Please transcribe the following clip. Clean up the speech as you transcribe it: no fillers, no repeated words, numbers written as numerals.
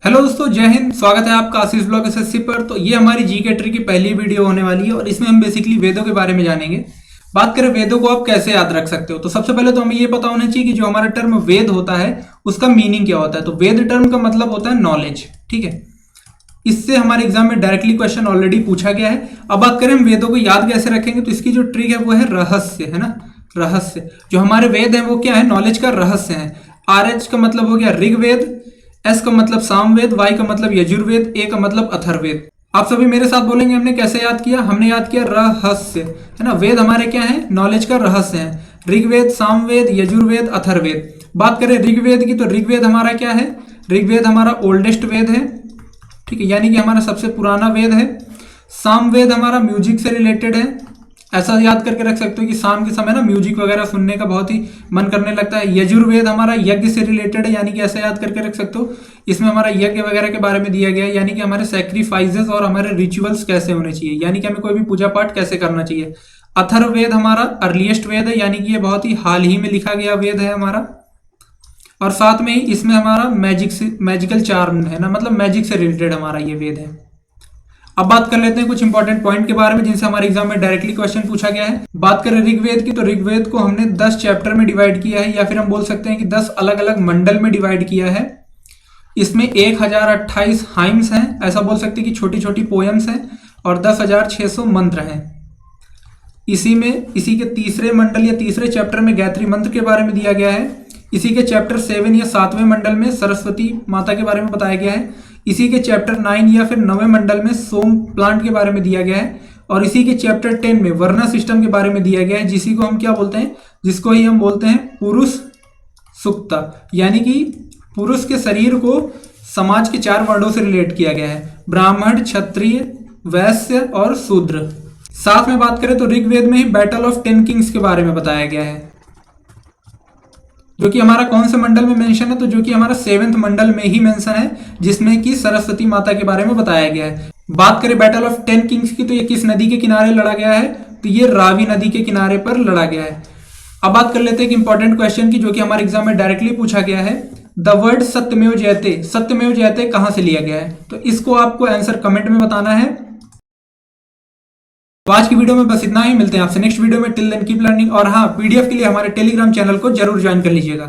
Hello दोस्तों, जय हिंद। स्वागत है आपका आशीष ब्लॉग एसएससी पर। तो ये हमारी जीके ट्री की पहली वीडियो होने वाली है और इसमें हम बेसिकली वेदों के बारे में जानेंगे। बात करें वेदों को आप कैसे याद रख सकते हो, तो सबसे पहले तो हमें ये पता होना चाहिए कि जो हमारा टर्म वेद होता है उसका मीनिंग क्या होता है। तो वेद टर्म का मतलब होता है नॉलेज, ठीक है। इससे हमारे एग्जाम में डायरेक्टली क्वेश्चन ऑलरेडी पूछा गया है। अब बात करें हम वेदों को याद कैसे रखेंगे, तो इसकी जो ट्रिक है वो है रहस्य, है ना। रहस्य, जो हमारे वेद है वो क्या है, नॉलेज का रहस्य है। आर एच का मतलब हो गया ऋग्वेद, एस का मतलब सामवेद, वाई का मतलब यजुर्वेद, ए का मतलब अथर्ववेद। आप सभी मेरे साथ बोलेंगे हमने कैसे याद किया। हमने याद किया रहस्य, है ना। वेद हमारे क्या है, नॉलेज का रहस्य है। ऋग्वेद, सामवेद, यजुर्वेद, अथर्ववेद। बात करें ऋग्वेद की, तो ऋग्वेद हमारा क्या है, ऋग्वेद हमारा ओल्डेस्ट वेद है, ठीक है, यानी कि हमारा सबसे पुराना वेद है। सामवेद हमारा म्यूजिक से रिलेटेड है। ऐसा याद करके रख सकते हो कि शाम के समय ना म्यूजिक वगैरह सुनने का बहुत ही मन करने लगता है। यजुर्वेद हमारा यज्ञ से रिलेटेड है, यानी कि ऐसा याद करके रख सकते हो, इसमें हमारा यज्ञ वगैरह के बारे में दिया गया है, यानी कि हमारे सैक्रिफाइसेस और हमारे रिचुअल्स कैसे होने चाहिए, यानी कि हमें कोई भी पूजा पाठ कैसे करना चाहिए। अथर्ववेद हमारा अर्लीस्ट वेद है, यानी कि ये बहुत ही हाल ही में लिखा गया वेद है हमारा। और साथ में ही इसमें हमारा मैजिकल चार्म है ना, मतलब मैजिक से रिलेटेड हमारा ये वेद है। अब बात कर लेते हैं कुछ इंपॉर्टेंट पॉइंट के बारे में जिनसे हमारे एग्जाम में डायरेक्टली क्वेश्चन पूछा गया है। बात करें ऋग्वेद की, तो ऋग्वेद को हमने 10 चैप्टर में डिवाइड किया है, या फिर हम बोल सकते हैं कि 10 अलग अलग मंडल में डिवाइड किया है। इसमें 1028 हाइम्स हैं, ऐसा बोल सकते हैं कि छोटी छोटी पोएम्स हैं, और 10,600 मंत्र हैं। इसी के तीसरे मंडल या तीसरे चैप्टर में गायत्री मंत्र के बारे में दिया गया है। इसी के चैप्टर 7 या 7वें मंडल में सरस्वती माता के बारे में बताया गया है। इसी के चैप्टर 9 या फिर 9वें मंडल में सोम प्लांट के बारे में दिया गया है। और इसी के चैप्टर 10 में वर्ना सिस्टम के बारे में दिया गया है, जिसी को हम क्या बोलते हैं, जिसको ही हम बोलते हैं पुरुष सुक्ता, यानी कि पुरुष के शरीर को समाज के 4 वर्णों से रिलेट किया गया है, ब्राह्मण, क्षत्रिय, वैश्य और शूद्र। साथ में बात करें तो ऋग्वेद में ही बैटल ऑफ 10 किंग्स के बारे में बताया गया है, जो कि हमारा कौन से मंडल में मेंशन है, तो जो कि हमारा 7वें मंडल में ही मेंशन है, जिसमें कि सरस्वती माता के बारे में बताया गया है। बात करें बैटल ऑफ 10 किंग्स की, तो ये किस नदी के किनारे लड़ा गया है, तो ये रावी नदी के किनारे पर लड़ा गया है। अब बात कर लेते हैं एक इंपॉर्टेंट क्वेश्चन की, जो कि हमारे एग्जाम में डायरेक्टली पूछा गया है। द वर्ड सत्यमेव जयते, सत्यमेव जयते कहां से लिया गया है, तो इसको आपको आंसर कमेंट में बताना है। तो आज की वीडियो में बस इतना ही, मिलते हैं आपसे नेक्स्ट वीडियो में। Till then keep learning. और हाँ, पीडीएफ के लिए हमारे टेलीग्राम चैनल को जरूर ज्वाइन कर लीजिएगा।